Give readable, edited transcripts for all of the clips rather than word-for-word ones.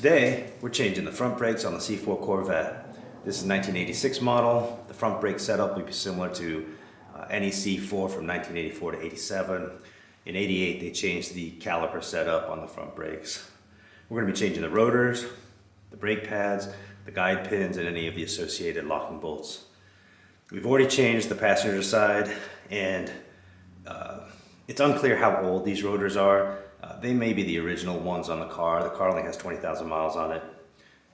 Today, we're changing the front brakes on the C4 Corvette. This is a 1986 model. The front brake setup will be similar to any C4 from 1984 to 87. In 88, they changed the caliper setup on the front brakes. We're going to be changing the rotors, the brake pads, the guide pins, and any of the associated locking bolts. We've already changed the passenger side, and it's unclear how old these rotors are. They may be the original ones on the car. The car only has 20,000 miles on it.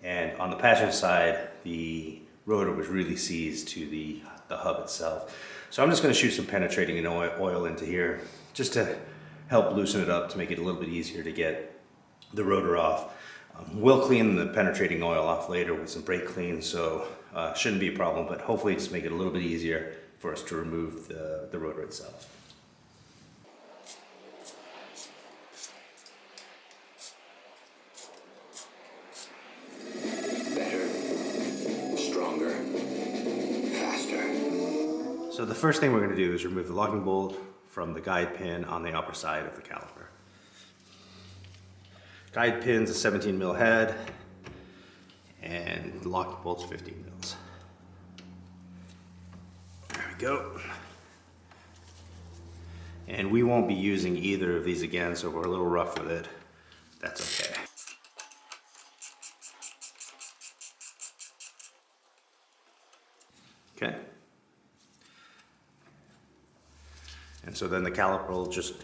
And on the passenger side, the rotor was really seized to the hub itself. So I'm just going to shoot some penetrating oil into here just to help loosen it up, to make it a little bit easier to get the rotor off. We'll clean the penetrating oil off later with some brake clean, so shouldn't be a problem, but hopefully just make it a little bit easier for us to remove the rotor itself. So the first thing we're going to do is remove the locking bolt from the guide pin on the upper side of the caliper. Guide pin's a 17 mil head, and the locking bolt's 15 mils. There we go. And we won't be using either of these again, so if we're a little rough with it, that's okay. Okay. And so then the caliper will just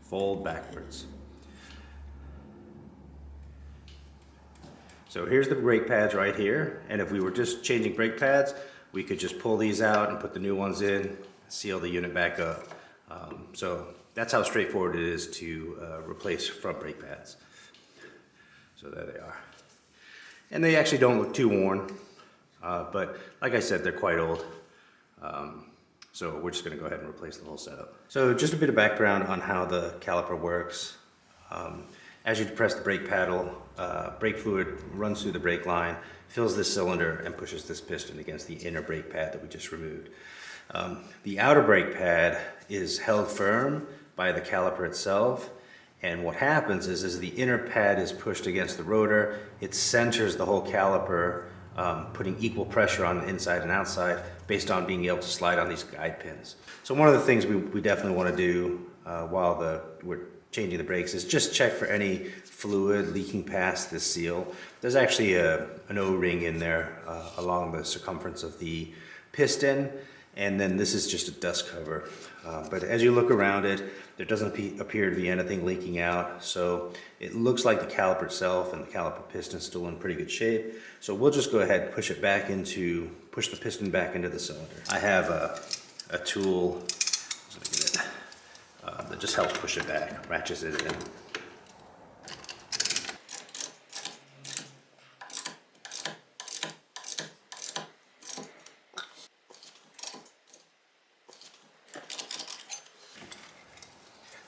fold backwards. So here's the brake pads right here, and if we were just changing brake pads, we could just pull these out and put the new ones in, seal the unit back up. So that's how straightforward it is to replace front brake pads. So there they are. And they actually don't look too worn, but like I said, they're quite old. So we're just going to go ahead and replace the whole setup. So just a bit of background on how the caliper works. As you depress the brake paddle, brake fluid runs through the brake line, fills this cylinder, and pushes this piston against the inner brake pad that we just removed. The outer brake pad is held firm by the caliper itself, and what happens is as the inner pad is pushed against the rotor, it centers the whole caliper, putting equal pressure on the inside and outside based on being able to slide on these guide pins. So one of the things we definitely want to do while we're changing the brakes is just check for any fluid leaking past this seal. There's actually an O-ring in there along the circumference of the piston, and then this is just a dust cover. But as you look around it, there doesn't appear to be anything leaking out, so it looks like the caliper itself and the caliper piston is still in pretty good shape. So we'll just go ahead and push the piston back into the cylinder. I have a tool that just helps push it back, ratchets it in.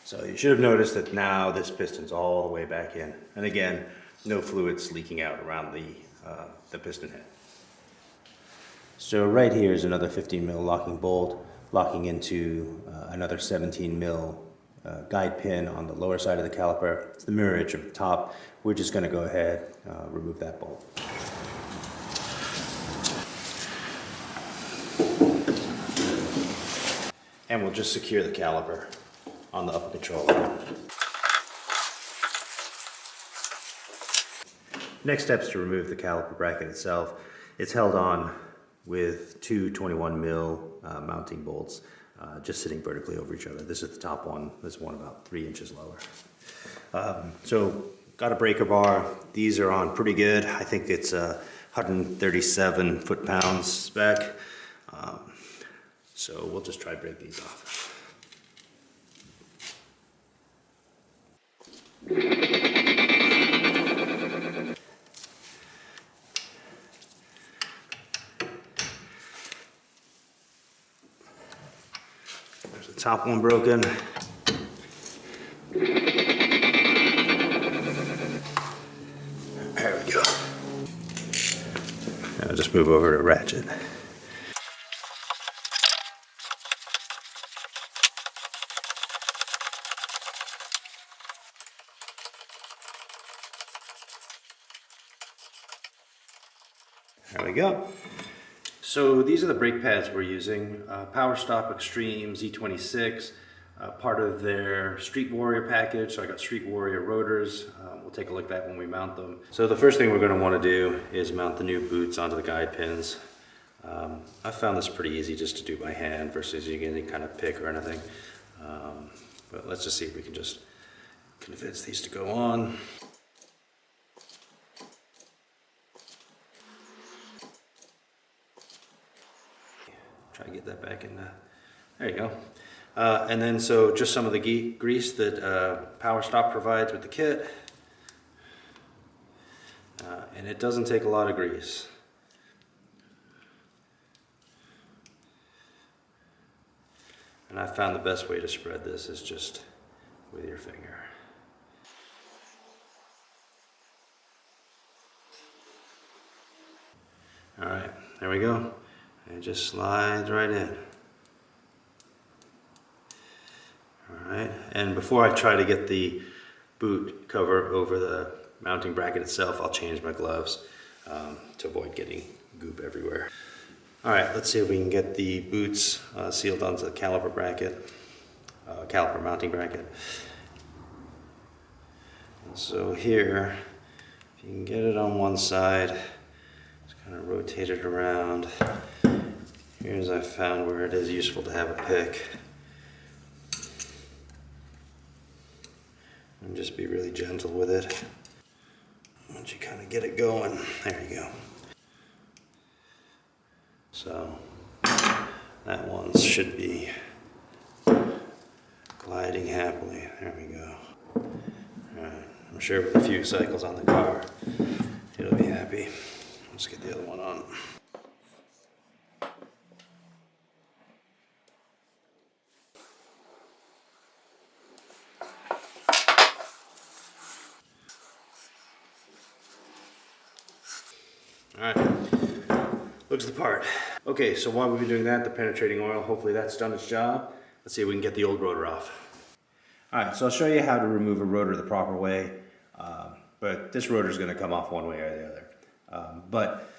So you should have noticed that now this piston's all the way back in. And again, no fluids leaking out around the piston head. So right here is another 15 mil locking bolt, locking into another 17 mil guide pin on the lower side of the caliper. It's the mirror edge of the top. We're just going to go ahead, remove that bolt. And we'll just secure the caliper on the upper control arm. Next step is to remove the caliper bracket itself. It's held on with two 21 mil mounting bolts just sitting vertically over each other. This is the top one. This one about 3 inches lower. So got a breaker bar. These are on pretty good. I think it's 137 foot-pounds spec. So we'll just try to break these off. There's the top one broken. There we go. I'll just move over to ratchet. There we go. So these are the brake pads we're using. Powerstop Extreme Z26, part of their Street Warrior package. So I got Street Warrior rotors. We'll take a look at that when we mount them. So the first thing we're going to want to do is mount the new boots onto the guide pins. I found this pretty easy just to do by hand versus using any kind of pick or anything. But let's just see if we can just convince these to go on. Try to get that back in there. There you go. And then so just some of the grease that Powerstop provides with the kit. And it doesn't take a lot of grease. And I found the best way to spread this is just with your finger. All right, there we go. And it just slides right in. All right, and before I try to get the boot cover over the mounting bracket itself, I'll change my gloves to avoid getting goop everywhere. All right, let's see if we can get the boots sealed onto the caliper bracket, caliper mounting bracket. And so here, if you can get it on one side, just kind of rotate it around. Here's I found where it is useful to have a pick. And just be really gentle with it. Once you kind of get it going, there you go. So that one should be gliding happily. There we go. All right, I'm sure with a few cycles on the car, it'll be happy. Let's get the other one on. All right, looks the part. Okay, so while we've been doing that, the penetrating oil, hopefully that's done its job. Let's see if we can get the old rotor off. All right, so I'll show you how to remove a rotor the proper way, but this rotor is going to come off one way or the other. But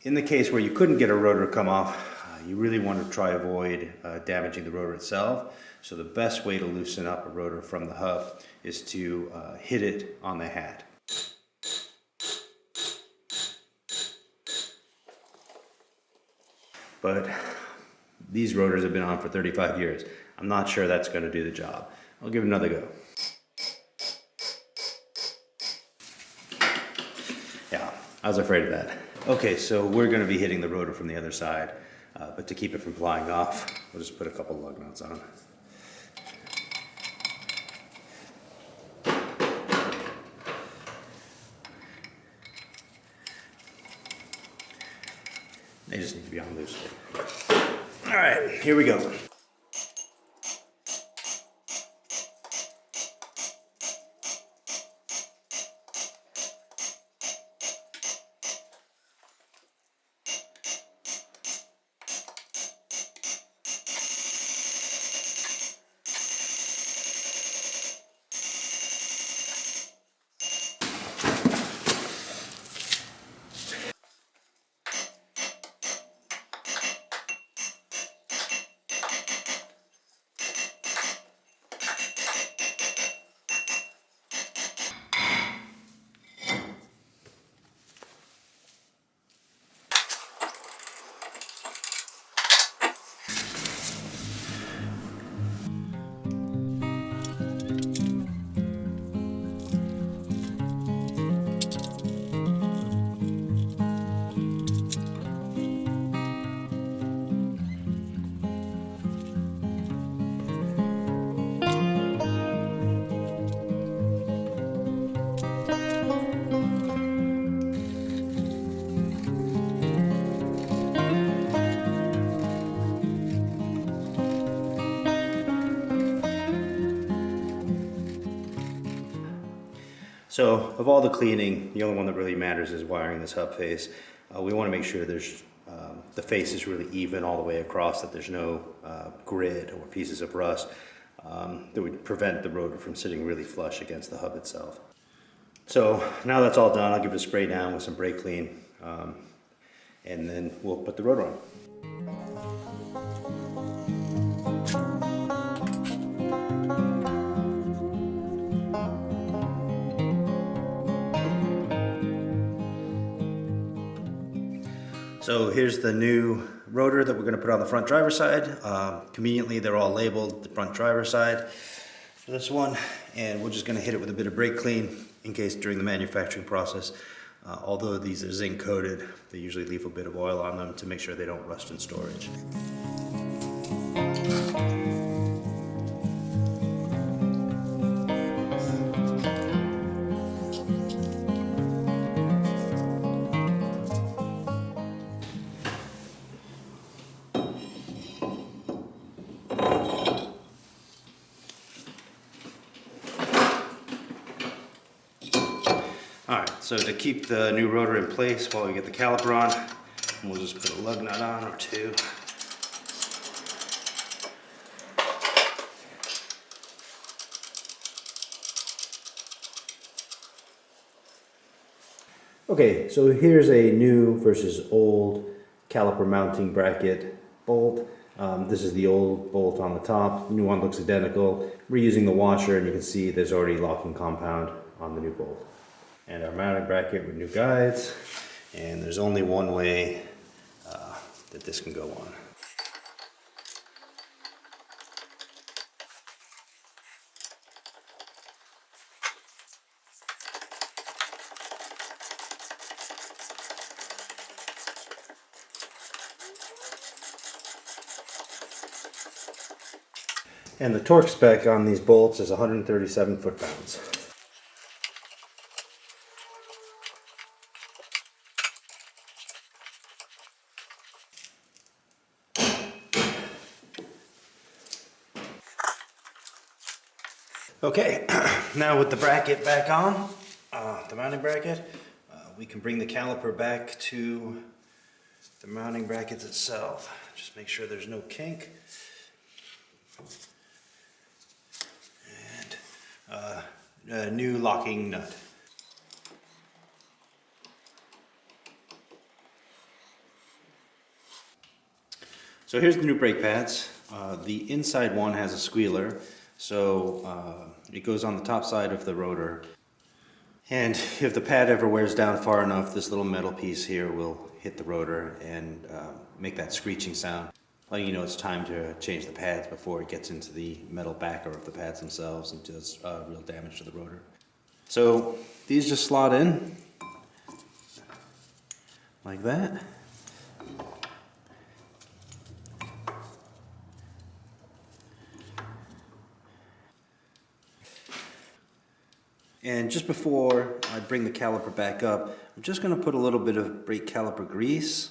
in the case where you couldn't get a rotor to come off, you really want to try avoid damaging the rotor itself. So the best way to loosen up a rotor from the hub is to hit it on the hat. But these rotors have been on for 35 years. I'm not sure that's going to do the job. I'll give it another go. Yeah, I was afraid of that. Okay, so we're going to be hitting the rotor from the other side, but to keep it from flying off, we'll just put a couple lug nuts on. They just need to be on loose. All right, here we go. So of all the cleaning, the only one that really matters is wiring this hub face. We want to make sure there's the face is really even all the way across, that there's no grit or pieces of rust that would prevent the rotor from sitting really flush against the hub itself. So now that's all done, I'll give it a spray down with some brake clean. and then we'll put the rotor on. So here's the new rotor that we're going to put on the front driver's side. Conveniently, they're all labeled the front driver's side for this one, and we're just going to hit it with a bit of brake clean in case during the manufacturing process. Although these are zinc coated, they usually leave a bit of oil on them to make sure they don't rust in storage. Alright, so to keep the new rotor in place while we get the caliper on, we'll just put a lug nut on or two. Okay, so here's a new versus old caliper mounting bracket bolt. This is the old bolt on the top. The new one looks identical. We're using the washer, and you can see there's already locking compound on the new bolt. And our mounting bracket with new guides, and there's only one way that this can go on. And the torque spec on these bolts is 137 foot-pounds. Okay, now with the bracket back on, the mounting bracket, we can bring the caliper back to the mounting brackets itself. Just make sure there's no kink. And a new locking nut. So here's the new brake pads. The inside one has a squealer, so it goes on the top side of the rotor. And if the pad ever wears down far enough, this little metal piece here will hit the rotor and make that screeching sound, letting you know it's time to change the pads before it gets into the metal backer of the pads themselves and does real damage to the rotor. So these just slot in like that. And just before I bring the caliper back up, I'm just going to put a little bit of brake caliper grease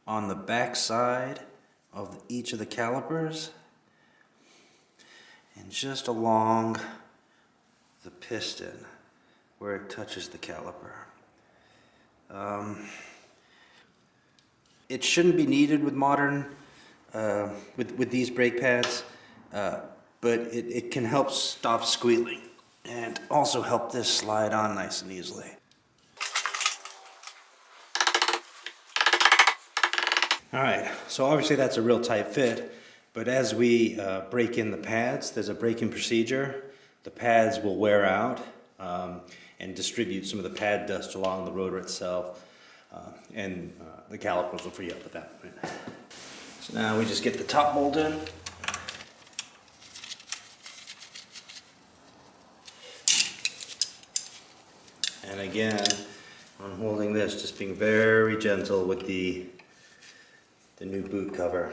on the back side of each of the calipers and just along the piston where it touches the caliper. It shouldn't be needed with modern, with these brake pads, but it can help stop squealing and also help this slide on nice and easily. Alright, so obviously that's a real tight fit, but as we break in the pads, there's a break-in procedure. The pads will wear out and distribute some of the pad dust along the rotor itself, and the calipers will free up at that point. So now we just get the top bolt in. And again, I'm holding this, just being very gentle with the new boot cover.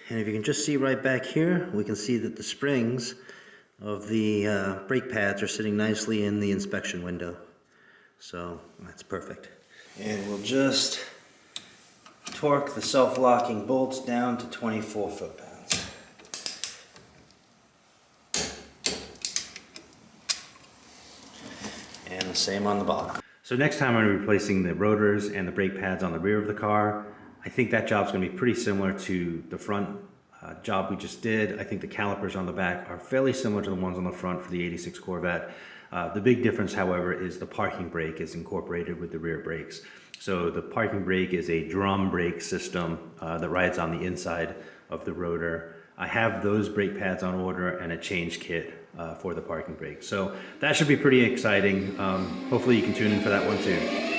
And if you can just see right back here, we can see that the springs of the brake pads are sitting nicely in the inspection window. So that's perfect. And we'll just torque the self-locking bolts down to 24 foot-pounds. And the same on the bottom. So next time I'm replacing the rotors and the brake pads on the rear of the car, I think that job's going to be pretty similar to the front job we just did. I think the calipers on the back are fairly similar to the ones on the front for the '86 Corvette. The big difference, however, is the parking brake is incorporated with the rear brakes. So the parking brake is a drum brake system that rides on the inside of the rotor. I have those brake pads on order and a change kit for the parking brake. So that should be pretty exciting. Hopefully you can tune in for that one too.